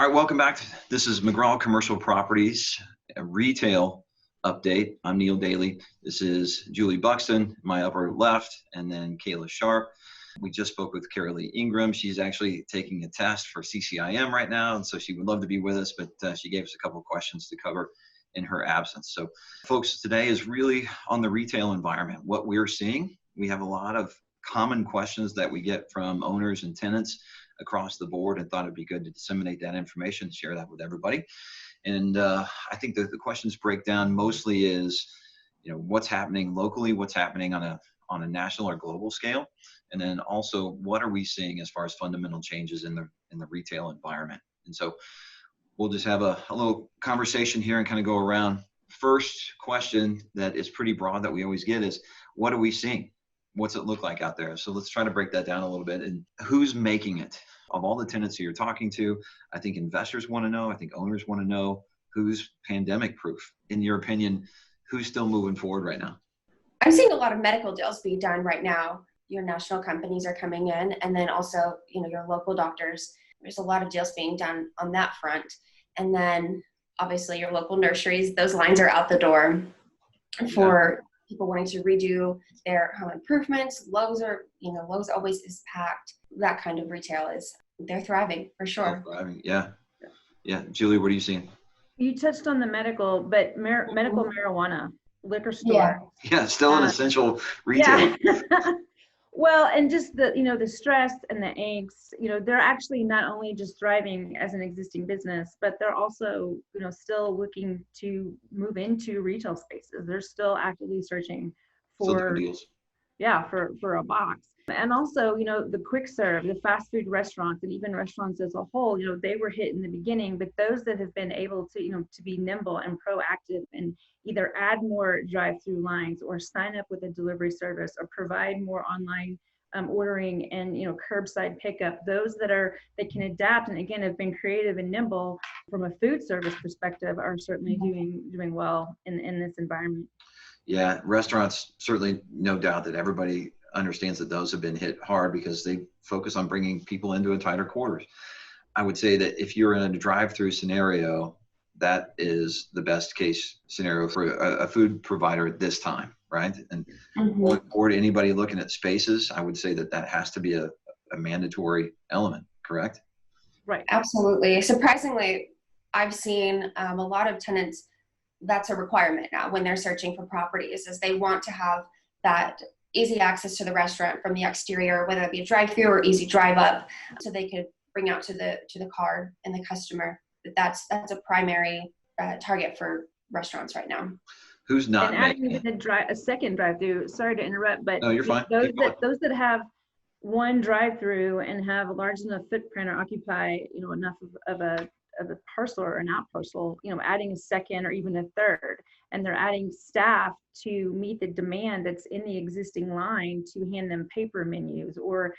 All right, welcome back. This is McGraw Commercial Properties, a retail update. I'm Neil Dailey. This is Julie Buxton, my upper left, and then Kayla Sharp. We just spoke with Carolee Ingram. She's actually taking a test for CCIM right now, and so she would love to be with us, but she gave us a couple of questions to cover in her absence. So, folks, today is really on the retail environment. What we're seeing, we have a lot of common questions that we get from owners and tenants across the board, and thought it'd be good to disseminate that information, share that with everybody. And I think that the questions break down mostly is, what's happening locally, what's happening on a national or global scale, and then also what are we seeing as far as fundamental changes in the retail environment. And so we'll just have a little conversation here and kind of go around. First question that is pretty broad that we always get is, what are we seeing? What's it look like out there? So let's try to break that down a little bit. And who's making it? Of all the tenants who you're talking to, I think investors want to know, I think owners want to know, who's pandemic proof? In your opinion, who's still moving forward right now? I'm seeing a lot of medical deals being done right now. Your national companies are coming in, and then also, your local doctors. There's a lot of deals being done on that front. And then obviously your local nurseries, those lines are out the door for people wanting to redo their home improvements. Lowe's always is packed. That kind of retail they're thriving for sure. Thriving, yeah. Julie, what are you seeing? You touched on the medical, but medical marijuana, liquor store. Yeah, still an essential retail. Yeah. Well, and just the stress and the angst, they're actually not only just thriving as an existing business, but they're also, still looking to move into retail spaces. They're still actively searching for deals. Yeah, for a box. And also, the quick serve, the fast food restaurants, and even restaurants as a whole, they were hit in the beginning, but those that have been able to, to be nimble and proactive and either add more drive-through lines or sign up with a delivery service or provide more online ordering and, curbside pickup, those that can adapt and again have been creative and nimble from a food service perspective are certainly doing well in this environment. Yeah, restaurants, certainly no doubt that everybody understands that those have been hit hard because they focus on bringing people into a tighter quarters. I would say that if you're in a drive-through scenario, that is the best case scenario for a food provider at this time, right? And going forward, anybody looking at spaces, I would say that has to be a mandatory element, correct? Right. Absolutely. Surprisingly, I've seen a lot of tenants, that's a requirement now when they're searching for properties, is they want to have that easy access to the restaurant from the exterior, whether it be a drive-through or easy drive-up, so they could bring out to the car and the customer. That's a primary target for restaurants right now. Who's not making a second drive-through? Sorry to interrupt, but no, you're fine. Those that have one drive-through and have a large enough footprint or occupy enough of a parcel or an out parcel, adding a second or even a third, and they're adding staff to meet the demand that's in the existing line to hand them paper menus or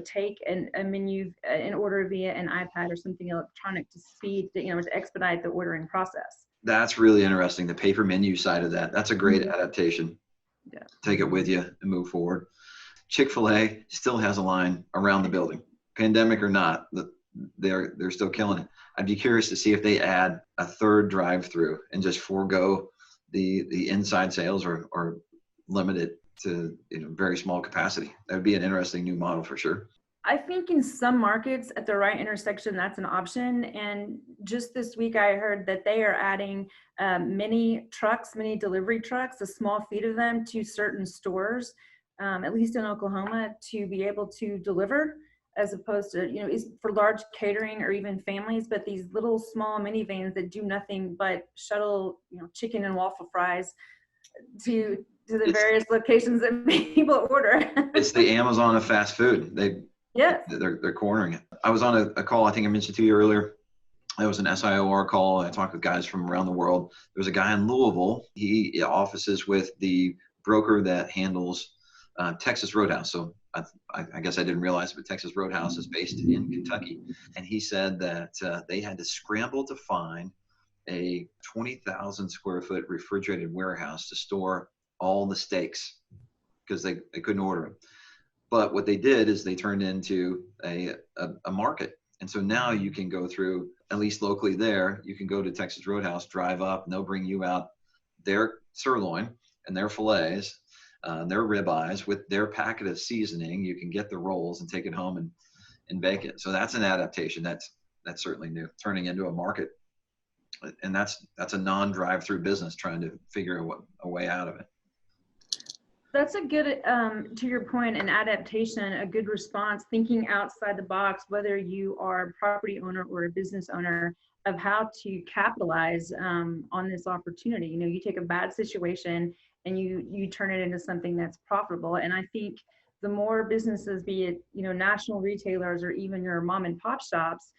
take a menu and order via an iPad or something electronic to speed to expedite the ordering process. That's really interesting, the paper menu side of that. That's a great adaptation. Yeah. Take it with you and move forward. Chick-fil-A still has a line around the building, pandemic or not. They're still killing it. I'd be curious to see if they add a third drive-through and just forego the inside sales or limit it to very small capacity. That would be an interesting new model for sure. I think in some markets at the right intersection, that's an option. And just this week, I heard that they are adding mini delivery trucks, a small fleet of them to certain stores, at least in Oklahoma, to be able to deliver, as opposed to, is for large catering or even families, but these little small minivans that do nothing but shuttle, chicken and waffle fries to the various locations that people order. It's the Amazon of fast food. They're cornering it. I was on a call, I think I mentioned to you earlier. It was an SIOR call. I talked with guys from around the world. There was a guy in Louisville. He offices with the broker that handles Texas Roadhouse. So I guess I didn't realize, but Texas Roadhouse is based in Kentucky. And he said that they had to scramble to find a 20,000 square foot refrigerated warehouse to store all the steaks because they couldn't order them. But what they did is they turned into a market. And so now you can go through, at least locally there, you can go to Texas Roadhouse, drive up, and they'll bring you out their sirloin and their fillets, their ribeyes with their packet of seasoning. You can get the rolls and take it home and bake it. So that's an adaptation. That's certainly new, turning into a market. And that's a non-drive-through business trying to figure a way out of it. That's a good, to your point, an adaptation, a good response, thinking outside the box, whether you are a property owner or a business owner, of how to capitalize on this opportunity. You know, you take a bad situation and you turn it into something that's profitable. And I think the more businesses, be it, you know, national retailers or even your mom and pop shops,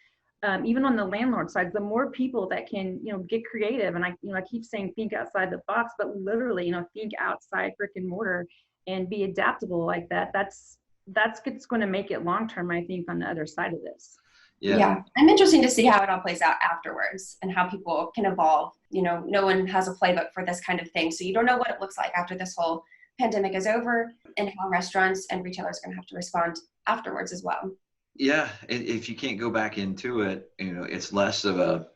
even on the landlord side, the more people that can, you know, get creative. And I keep saying think outside the box, but literally, you know, think outside brick and mortar and be adaptable like that. That's what's going to make it long term, I think, on the other side of this. Yeah. I'm interested to see how it all plays out afterwards and how people can evolve. You know, no one has a playbook for this kind of thing. So you don't know what it looks like after this whole pandemic is over, and how restaurants and retailers are going to have to respond afterwards as well. Yeah, if you can't go back into it, you know, it's less of a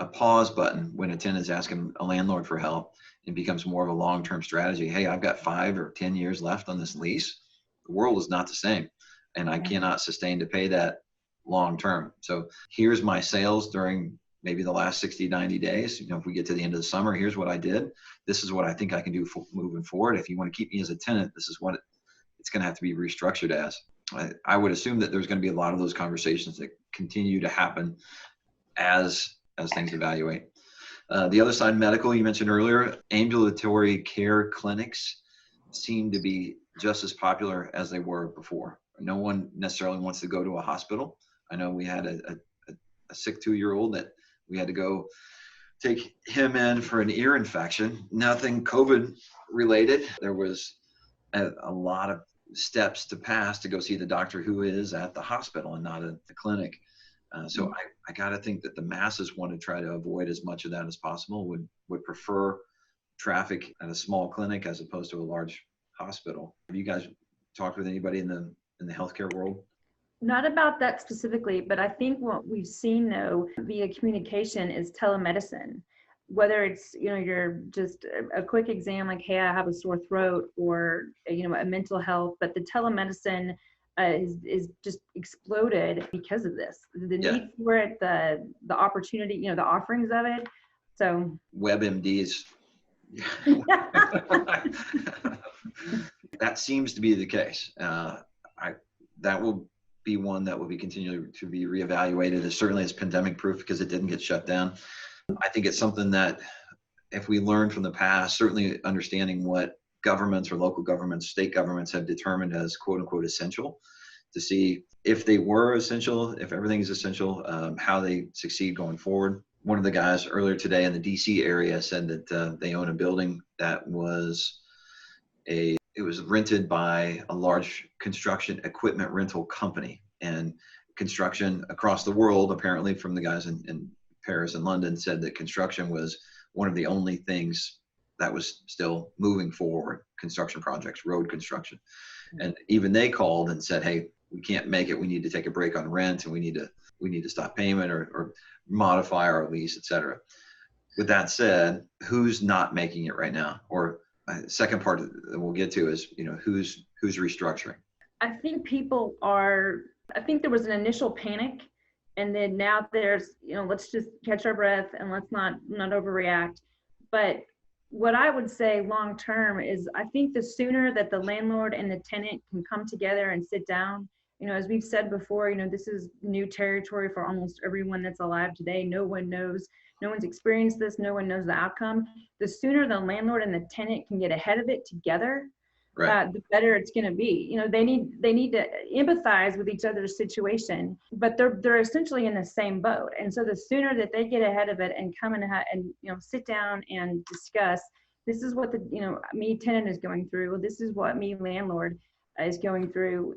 pause button when a tenant's asking a landlord for help. It becomes more of a long-term strategy. Hey, I've got 5 or 10 years left on this lease. The world is not the same, and I cannot sustain to pay that long-term. So here's my sales during maybe the last 60, 90 days. You know, if we get to the end of the summer, here's what I did. This is what I think I can do moving forward. If you want to keep me as a tenant, this is what it's going to have to be restructured as. I would assume that there's going to be a lot of those conversations that continue to happen as things evaluate. The other side, medical, you mentioned earlier, ambulatory care clinics seem to be just as popular as they were before. No one necessarily wants to go to a hospital. I know we had a sick 2-year-old that we had to go take him in for an ear infection, nothing COVID related. There was a lot of steps to pass to go see the doctor who is at the hospital and not at the clinic. So I got to think that the masses want to try to avoid as much of that as possible, would prefer traffic at a small clinic as opposed to a large hospital. Have you guys talked with anybody in the healthcare world? Not about that specifically, but I think what we've seen though via communication is telemedicine. Whether it's, you know, you're just a quick exam like, hey, I have a sore throat, or, you know, a mental health, but the telemedicine is just exploded because of this. The need for it, the opportunity, you know, the offerings of it. So WebMDs. That seems to be the case. That will be one that will be continuing to be reevaluated, as certainly as pandemic proof, because it didn't get shut down. I think it's something that if we learn from the past, certainly understanding what governments or local governments, state governments have determined as quote unquote essential, to see if they were essential, if everything is essential, how they succeed going forward. One of the guys earlier today in the DC area said that they own a building that was it was rented by a large construction equipment rental company, and construction across the world, apparently from the guys in Paris and London, said that construction was one of the only things that was still moving forward, construction projects, road construction. And even they called and said, hey, we can't make it. We need to take a break on rent, and we need to stop payment or modify our lease, et cetera. With that said, who's not making it right now? Or second part that we'll get to is, you know, who's restructuring? I think I think there was an initial panic, and then now there's, you know, let's just catch our breath and let's not overreact. But what I would say long term is, I think the sooner that the landlord and the tenant can come together and sit down, you know, as we've said before, you know, this is new territory for almost everyone that's alive today. No one knows, no one's experienced this, no one knows the outcome. The sooner the landlord and the tenant can get ahead of it together, right, the better it's going to be. You know, they need to empathize with each other's situation, but they're essentially in the same boat. And so the sooner that they get ahead of it and come in and you know, sit down and discuss, this is what the, you know, me tenant is going through, this is what me landlord is going through.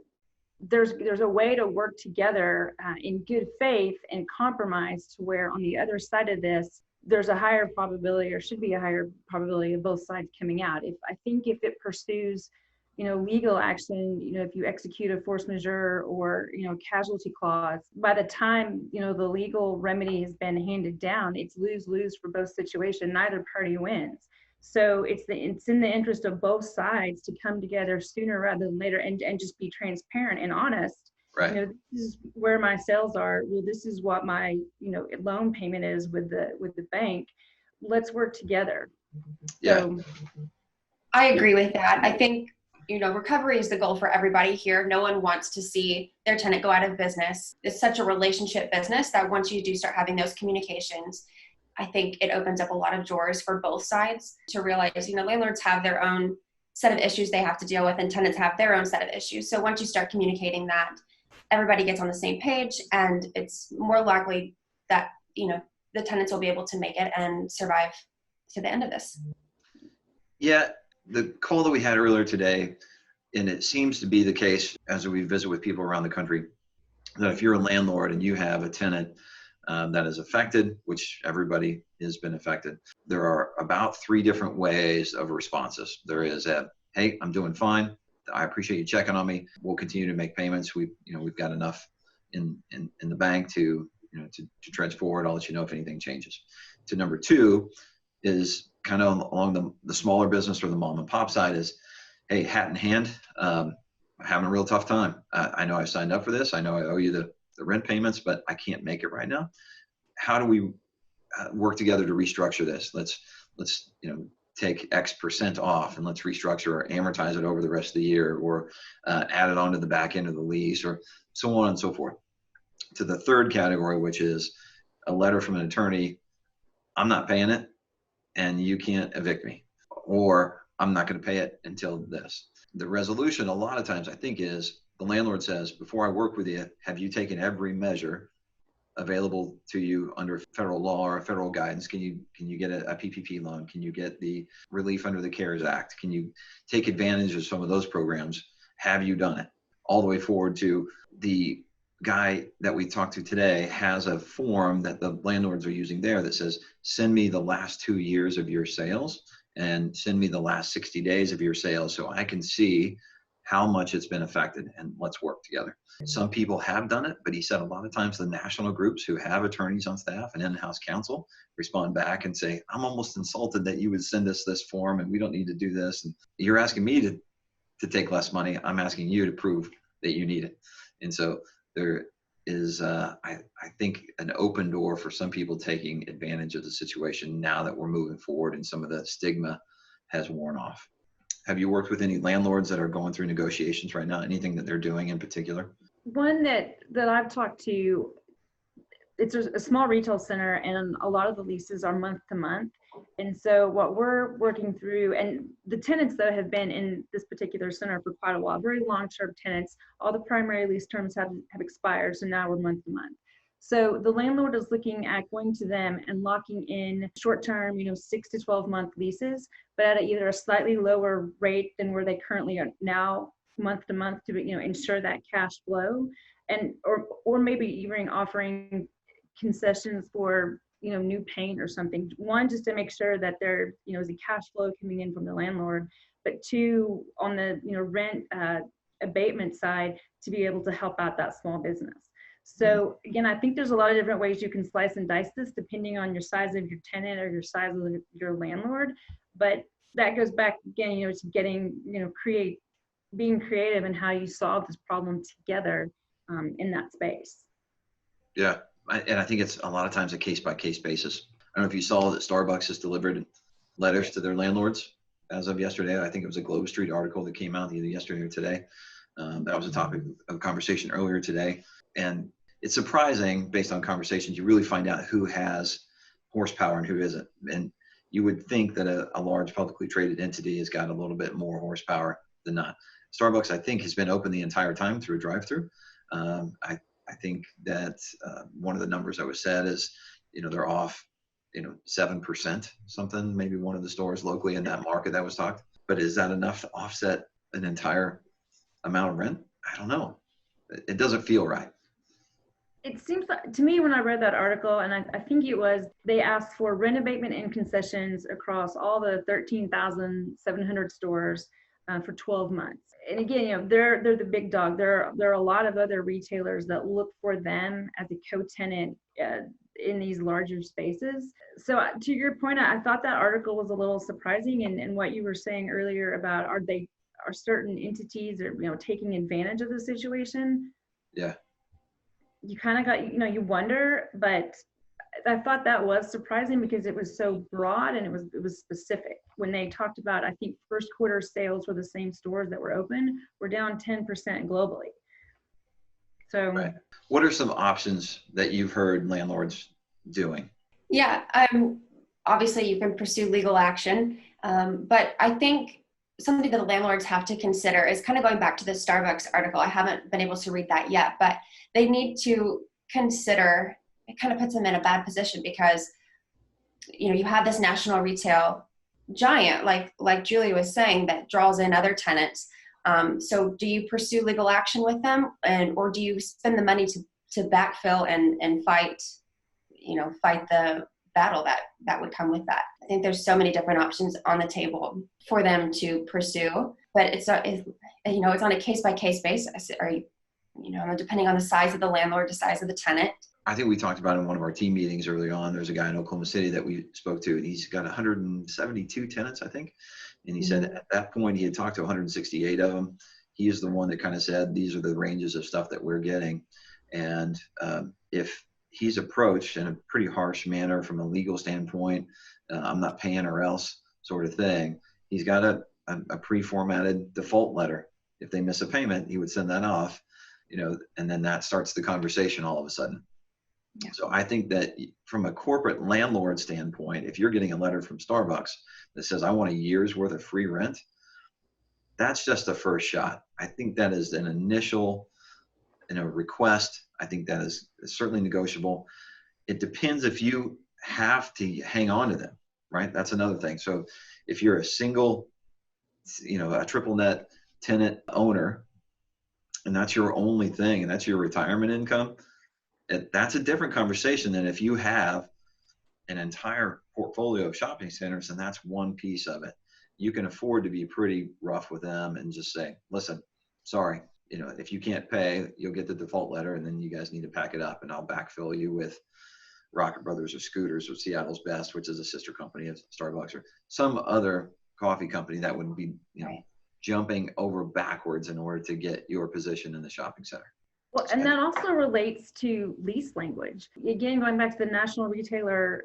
There's a way to work together in good faith and compromise, to where on the other side of this, there's a higher probability, or should be a higher probability, of both sides coming out. I think if it pursues legal action, if you execute a force majeure or, casualty clause, by the time, the legal remedy has been handed down, it's lose-lose for both situations. Neither party wins. So it's in the interest of both sides to come together sooner rather than later and just be transparent and honest. Right. This is where my sales are. Well, this is what my, loan payment is with the bank. Let's work together. Yeah. So, I agree with that. I think, recovery is the goal for everybody here. No one wants to see their tenant go out of business. It's such a relationship business that once you do start having those communications, I think it opens up a lot of doors for both sides to realize, landlords have their own set of issues they have to deal with and tenants have their own set of issues. So once you start communicating that, everybody gets on the same page, and it's more likely that, the tenants will be able to make it and survive to the end of this. Yeah. The call that we had earlier today, and it seems to be the case as we visit with people around the country, that if you're a landlord and you have a tenant that is affected, which everybody has been affected, there are about 3 different ways of responses. There is hey, I'm doing fine. I appreciate you checking on me. We'll continue to make payments. We've got enough in the bank to trudge forward. I'll let you know if anything changes. To number 2 is kind of along the smaller business or the mom and pop side is, hey, hat in hand, having a real tough time. I know I signed up for this. I know I owe you the rent payments, but I can't make it right now. How do we work together to restructure this? Let's take X percent off and let's restructure or amortize it over the rest of the year, or add it onto the back end of the lease, or so on and so forth. To the third category, which is a letter from an attorney, I'm not paying it and you can't evict me, or I'm not going to pay it until this. The resolution a lot of times I think is the landlord says, before I work with you, have you taken every measure available to you under federal law or federal guidance? Can you get a PPP loan? Can you get the relief under the CARES Act? Can you take advantage of some of those programs? Have you done it? All the way forward to the guy that we talked to today has a form that the landlords are using there that says, send me the last 2 years of your sales and send me the last 60 days of your sales so I can see how much it's been affected, and let's work together. Some people have done it, but he said a lot of times the national groups who have attorneys on staff and in-house counsel respond back and say, I'm almost insulted that you would send us this form and we don't need to do this. And you're asking me to take less money. I'm asking you to prove that you need it. And so there is, I think, an open door for some people taking advantage of the situation now that we're moving forward and some of the stigma has worn off. Have you worked with any landlords that are going through negotiations right now? Anything that they're doing in particular? One that I've talked to, it's a small retail center, and a lot of the leases are month to month. And so what we're working through, and the tenants though have been in this particular center for quite a while, very long-term tenants. All the primary lease terms have expired, so now we're month to month. So the landlord is looking at going to them and locking in short-term, 6 to 12-month leases, but at either a slightly lower rate than where they currently are now, month to month, to ensure that cash flow, and or maybe even offering concessions for new paint or something. One, just to make sure that there is a cash flow coming in from the landlord, but 2, on the rent abatement side, to be able to help out that small business. So again, I think there's a lot of different ways you can slice and dice this depending on your size of your tenant or your size of your landlord. But that goes back again, to getting, being creative in how you solve this problem together in that space. Yeah, and I think it's a lot of times a case-by-case basis. I don't know if you saw that Starbucks has delivered letters to their landlords as of yesterday. I think it was a Globe Street article that came out either yesterday or today. That was a topic of conversation earlier today. And it's surprising, based on conversations, you really find out who has horsepower and who isn't. And you would think that a large publicly traded entity has got a little bit more horsepower than not. Starbucks, I think, has been open the entire time through a drive-through. I think that one of the numbers that was said is, they're off, 7%, something, maybe one of the stores locally in that market that was talked. But is that enough to offset an entire amount of rent? I don't know. It doesn't feel right. It seems like, to me, when I read that article, and I think it was, they asked for rent abatement and concessions across all the 13,700 stores. for 12 months. And again, they're the big dog. There are a lot of other retailers that look for them as a co-tenant in these larger spaces. So to your point, I thought that article was a little surprising, and what you were saying earlier about are certain entities are taking advantage of the situation. Yeah. You kind of got you wonder, but I thought that was surprising because it was so broad and it was specific. When they talked about, I think first quarter sales for the same stores that were open were down 10% globally. So, right. What are some options that you've heard landlords doing? Yeah, obviously you can pursue legal action, but I think something that the landlords have to consider is kind of going back to the Starbucks article. I haven't been able to read that yet, but they need to consider, it kind of puts them in a bad position because, you have this national retail giant, like Julie was saying, that draws in other tenants. So do you pursue legal action with them, or do you spend the money to backfill and fight the battle that would come with that? I think there's so many different options on the table for them to pursue, but it's on a case by case basis, or depending on the size of the landlord, the size of the tenant. I think we talked about in one of our team meetings early on. There's a guy in Oklahoma City that we spoke to, and he's got 172 tenants, I think. And he said at that point he had talked to 168 of them. He is the one that kind of said, these are the ranges of stuff that we're getting. And if he's approached in a pretty harsh manner from a legal standpoint, I'm not paying or else sort of thing, he's got a pre-formatted default letter. If they miss a payment, he would send that off, and then that starts the conversation all of a sudden. Yeah. So I think that from a corporate landlord standpoint, if you're getting a letter from Starbucks that says, I want a year's worth of free rent, that's just the first shot. I think that is an initial request. I think that is certainly negotiable. It depends if you have to hang on to them, right? That's another thing. So if you're a single, a triple net tenant owner, and that's your only thing, and that's your retirement income, that's a different conversation than if you have an entire portfolio of shopping centers and that's one piece of it. You can afford to be pretty rough with them and just say, listen, sorry, if you can't pay, you'll get the default letter, and then you guys need to pack it up, and I'll backfill you with Rocket Brothers or Scooters or Seattle's Best, which is a sister company of Starbucks, or some other coffee company that would be jumping over backwards in order to get your position in the shopping center. Well, and that also relates to lease language. Again, going back to the national retailer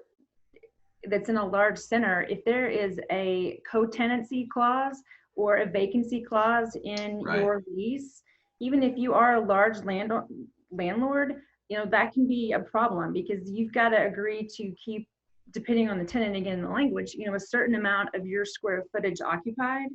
that's in a large center, if there is a co-tenancy clause or a vacancy clause in your lease, even if you are a large landlord, that can be a problem, because you've got to agree to keep, depending on the tenant, again, the language, a certain amount of your square footage occupied,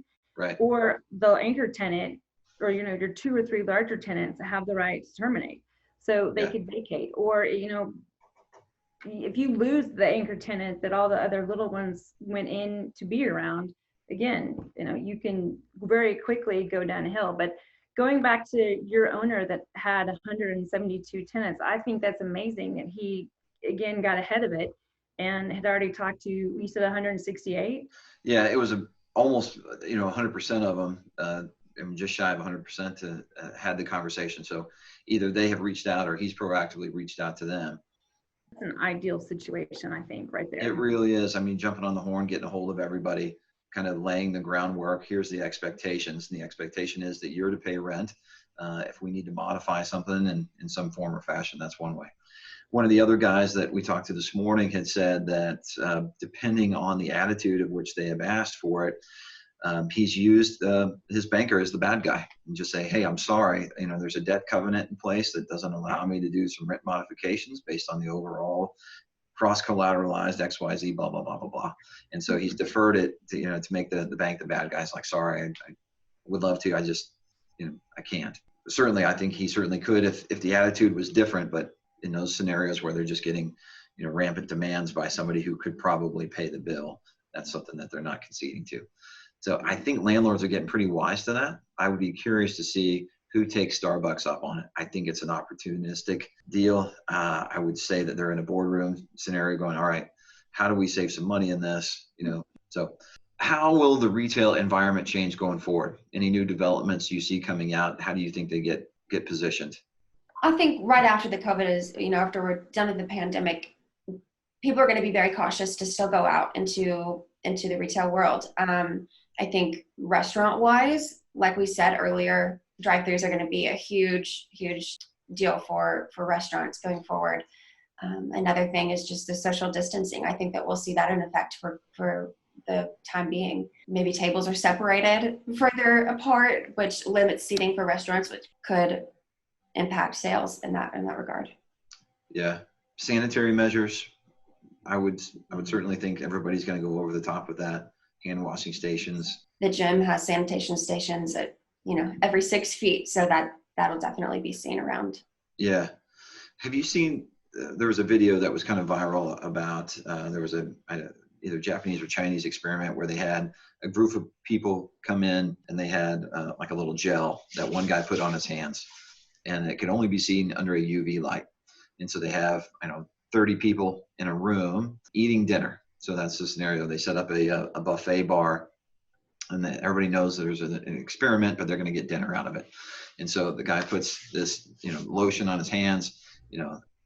or the anchor tenant, or your 2 or 3 larger tenants have the right to terminate, so they could vacate. Or if you lose the anchor tenant that all the other little ones went in to be around, again, you can very quickly go downhill. But going back to your owner that had 172 tenants, I think that's amazing that he again got ahead of it and had already talked to, you said 168? Yeah, it was almost 100% of them. Just shy of 100% had the conversation. So either they have reached out or he's proactively reached out to them. It's an ideal situation, I think, right there. It really is. I mean, jumping on the horn, getting a hold of everybody, kind of laying the groundwork. Here's the expectations. And the expectation is that you're to pay rent. If we need to modify something in some form or fashion, that's one way. One of the other guys that we talked to this morning had said that depending on the attitude of which they have asked for it, he's used his banker as the bad guy and just say, hey, I'm sorry, there's a debt covenant in place that doesn't allow me to do some rent modifications based on the overall cross-collateralized XYZ, blah, blah, blah, blah, blah. And so he's deferred it to make the bank the bad guy. It's like, sorry, I would love to, I just, I can't. Certainly, I think he certainly could if the attitude was different, but in those scenarios where they're just getting, rampant demands by somebody who could probably pay the bill, that's something that they're not conceding to. So I think landlords are getting pretty wise to that. I would be curious to see who takes Starbucks up on it. I think it's an opportunistic deal. I would say that they're in a boardroom scenario going, all right, how do we save some money in this? So How will the retail environment change going forward? Any new developments you see coming out? How do you think they get positioned? I think right after the COVID is, after we're done with the pandemic, people are going to be very cautious to still go out into the retail world. I think restaurant wise, like we said earlier, drive-throughs are going to be a huge, huge deal for restaurants going forward. Another thing is just the social distancing. I think that we'll see that in effect for the time being. Maybe tables are separated further apart, which limits seating for restaurants, which could impact sales in that regard. Yeah, sanitary measures. I would certainly think everybody's going to go over the top with that. Hand washing stations. The gym has sanitation stations at every 6 feet, so that'll definitely be seen around. Yeah. Have you seen? There was a video that was kind of viral about there was either Japanese or Chinese experiment where they had a group of people come in and they had like a little gel that one guy put on his hands, and it could only be seen under a UV light. And so they have 30 people in a room eating dinner. So that's the scenario. They set up a buffet bar, and everybody knows there's an experiment, but they're going to get dinner out of it. And so the guy puts this lotion on his hands,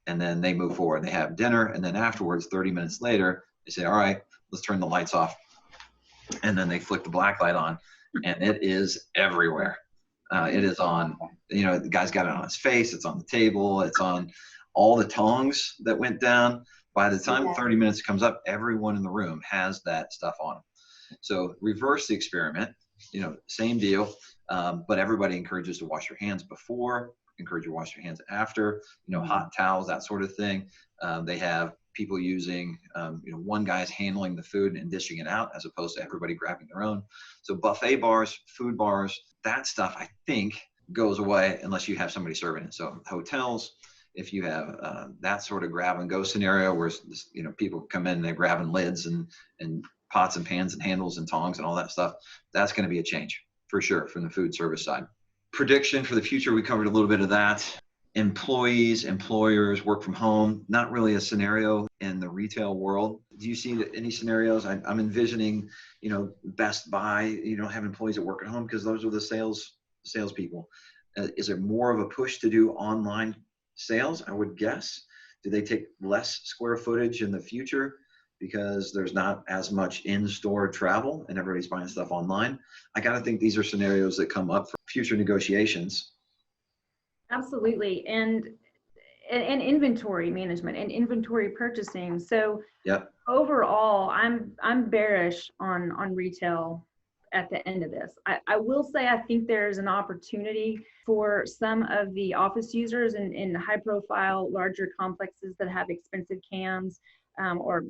and then they move forward. They have dinner, and then afterwards, 30 minutes later, they say, all right, let's turn the lights off. And then they flick the black light on, and it is everywhere. It is on, the guy's got it on his face, it's on the table, it's on all the tongs that went down. By the time 30 minutes comes up, everyone in the room has that stuff on them. So reverse the experiment, same deal, but everybody encourages to wash your hands before, encourage you to wash your hands after, hot towels, that sort of thing. They have people using, one guy's handling the food and dishing it out as opposed to everybody grabbing their own. So buffet bars, food bars, that stuff I think goes away unless you have somebody serving it. So hotels, if you have that sort of grab and go scenario where people come in and they're grabbing lids and pots and pans and handles and tongs and all that stuff, that's going to be a change for sure from the food service side. Prediction for the future, we covered a little bit of that. Employees, employers, work from home, not really a scenario in the retail world. Do you see any scenarios? I'm envisioning, Best Buy, have employees that work at home because those are the salespeople. Is there more of a push to do online sales? I would guess. Do they take less square footage in the future because there's not as much in-store travel and everybody's buying stuff online? I got to think these are scenarios that come up for future negotiations. Absolutely. And inventory management and inventory purchasing. So overall, I'm bearish on retail at the end of this. I will say I think there's an opportunity for some of the office users in high profile, larger complexes that have expensive CAMs or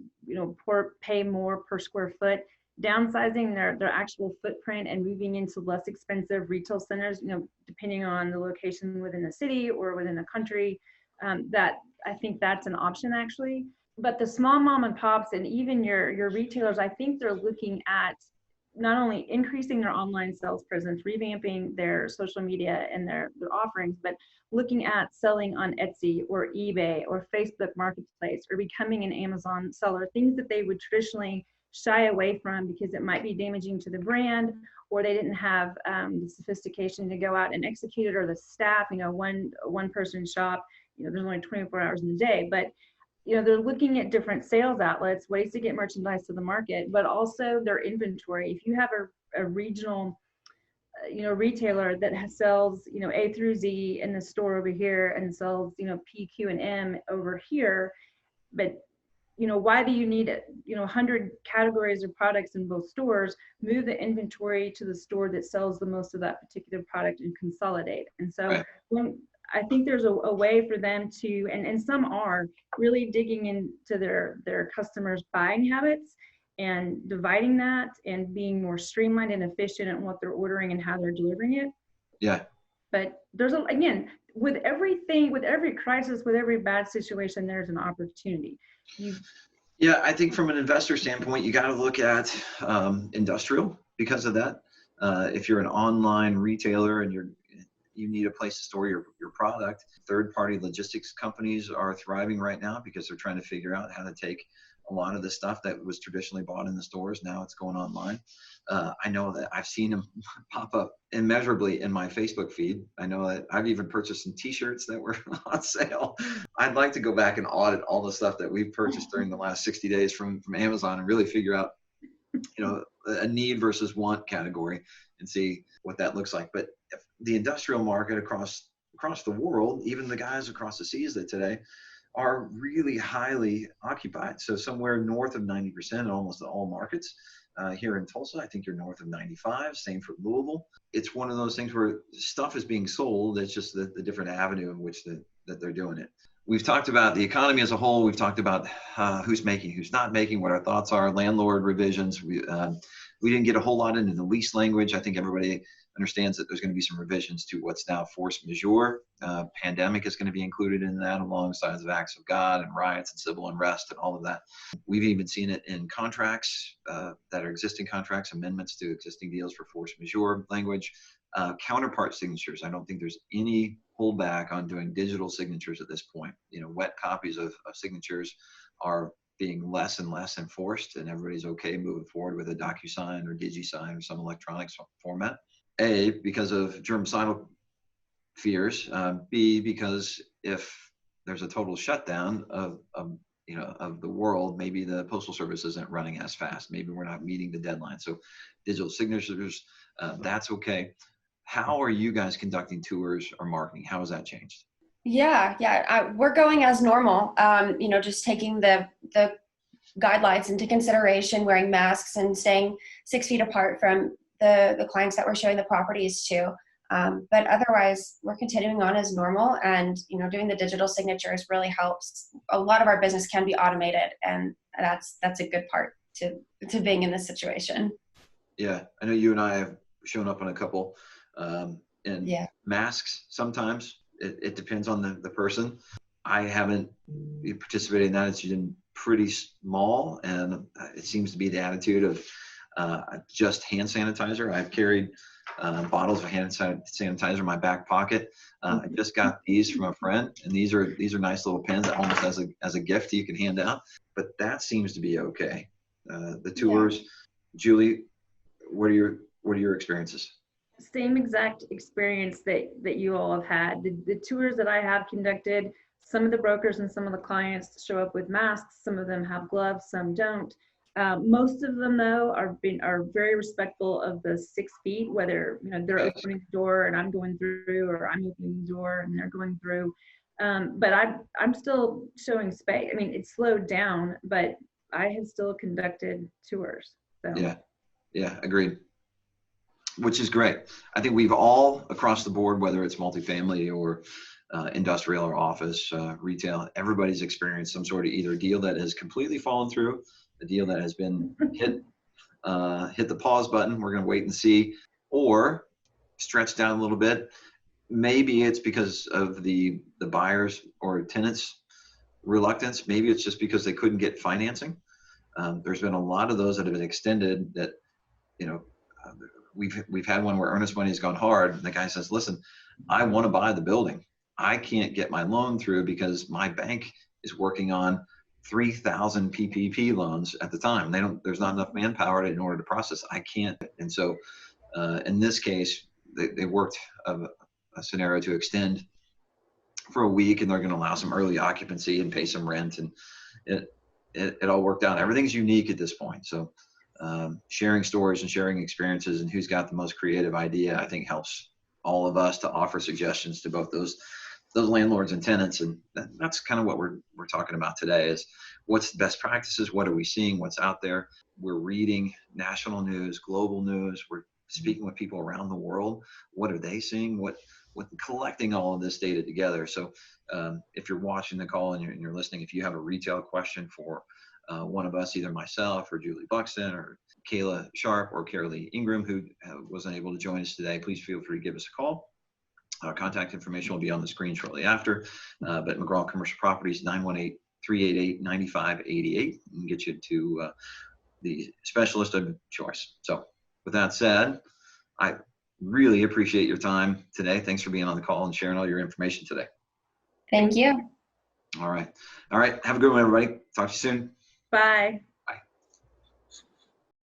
pay more per square foot, downsizing their actual footprint and moving into less expensive retail centers, depending on the location within the city or within the country. That I think that's an option actually. But the small mom and pops and even your retailers, I think they're looking at not only increasing their online sales presence, revamping their social media and their offerings, but looking at selling on Etsy or eBay or Facebook Marketplace or becoming an Amazon seller, things that they would traditionally shy away from because it might be damaging to the brand, or they didn't have the sophistication to go out and execute it, or the staff, one person shop, there's only 24 hours in the day, but they're looking at different sales outlets, ways to get merchandise to the market, but also their inventory. If you have a regional, retailer that sells, A through Z in the store over here and sells, P, Q, and M over here, but why do you need 100 categories of products in both stores? Move the inventory to the store that sells the most of that particular product and consolidate. And so I think there's a way for them to, and some are really digging into their customers' buying habits and dividing that and being more streamlined and efficient in what they're ordering and how they're delivering it. Yeah. But there's again, with every crisis, with every bad situation, there's an opportunity. Yeah, I think from an investor standpoint, you got to look at industrial because of that. If you're an online retailer and you need a place to store your product. Third-party logistics companies are thriving right now because they're trying to figure out how to take a lot of the stuff that was traditionally bought in the stores. Now it's going online. I know that I've seen them pop up immeasurably in my Facebook feed. I know that I've even purchased some t-shirts that were on sale. I'd like to go back and audit all the stuff that we've purchased during the last 60 days from Amazon and really figure out, a need versus want category and see what that looks like. But the industrial market across the world, even the guys across the seas today, are really highly occupied. So somewhere north of 90% in almost all markets. Here in Tulsa, I think you're north of 95, same for Louisville. It's one of those things where stuff is being sold. It's just the different avenue in which that they're doing it. We've talked about the economy as a whole. We've talked about who's making, who's not making, what our thoughts are, landlord revisions. We didn't get a whole lot into the lease language. I think everybody understands that there's going to be some revisions to what's now force majeure. Pandemic is going to be included in that alongside of acts of God and riots and civil unrest and all of that. We've even seen it in contracts that are existing contracts, amendments to existing deals for force majeure language. Counterpart signatures. I don't think there's any pullback on doing digital signatures at this point. Wet copies of signatures are being less and less enforced, and everybody's okay moving forward with a DocuSign or DigiSign or some electronic format. A, because of germicidal fears. B, because if there's a total shutdown of the world, maybe the Postal Service isn't running as fast. Maybe we're not meeting the deadline. So digital signatures, that's okay. How are you guys conducting tours or marketing? How has that changed? Yeah. We're going as normal. Just taking the guidelines into consideration, wearing masks and staying 6 feet apart from the clients that we're showing the properties to. But otherwise, we're continuing on as normal, and doing the digital signatures really helps. A lot of our business can be automated, and that's a good part to being in this situation. Yeah, I know you and I have shown up on a couple in masks sometimes. It depends on the person. I haven't participated in that. It's been pretty small, and it seems to be the attitude of just hand sanitizer. I've carried bottles of hand sanitizer in my back pocket. I just got these from a friend, and these are nice little pens that almost as a gift you can hand out. But that seems to be okay. The tours, Julie, what are your experiences? Same exact experience that you all have had. The tours that I have conducted, some of the brokers and some of the clients show up with masks. Some of them have gloves, some don't. Most of them, though, are very respectful of the 6 feet, whether they're opening the door and I'm going through, or I'm opening the door and they're going through. But I'm still showing space. I mean, it's slowed down, but I have still conducted tours. So. Yeah, agreed. Which is great. I think we've all across the board, whether it's multifamily or industrial or office, retail, everybody's experienced some sort of either deal that has completely fallen through, a deal that has been hit the pause button, we're going to wait and see, or stretched down a little bit. Maybe it's because of the buyers or tenants' reluctance. Maybe it's just because they couldn't get financing. There's been a lot of those that have been extended that, we've had one where earnest money has gone hard. And the guy says, listen, I want to buy the building. I can't get my loan through because my bank is working on 3,000 PPP loans at the time. There's not enough manpower in order to process. I can't. And so in this case, they worked a scenario to extend for a week, and they're going to allow some early occupancy and pay some rent. And it all worked out. Everything's unique at this point. So sharing stories and sharing experiences and who's got the most creative idea, I think helps all of us to offer suggestions to both those landlords and tenants. And that's kind of what we're talking about today is what's the best practices? What are we seeing? What's out there? We're reading national news, global news. We're speaking with people around the world. What are they seeing? What collecting all of this data together. So if you're watching the call and you're listening, if you have a retail question for one of us, either myself or Julie Buxton or Kayla Sharp or Carolee Ingram, who wasn't able to join us today, please feel free to give us a call. Our contact information will be on the screen shortly after. But McGraw Commercial Properties, 918-388-9588, and get you to the specialist of choice. So with that said, Really appreciate your time today. Thanks for being on the call and sharing all your information today. Thank you. All right. All right. Have a good one, everybody. Talk to you soon. Bye.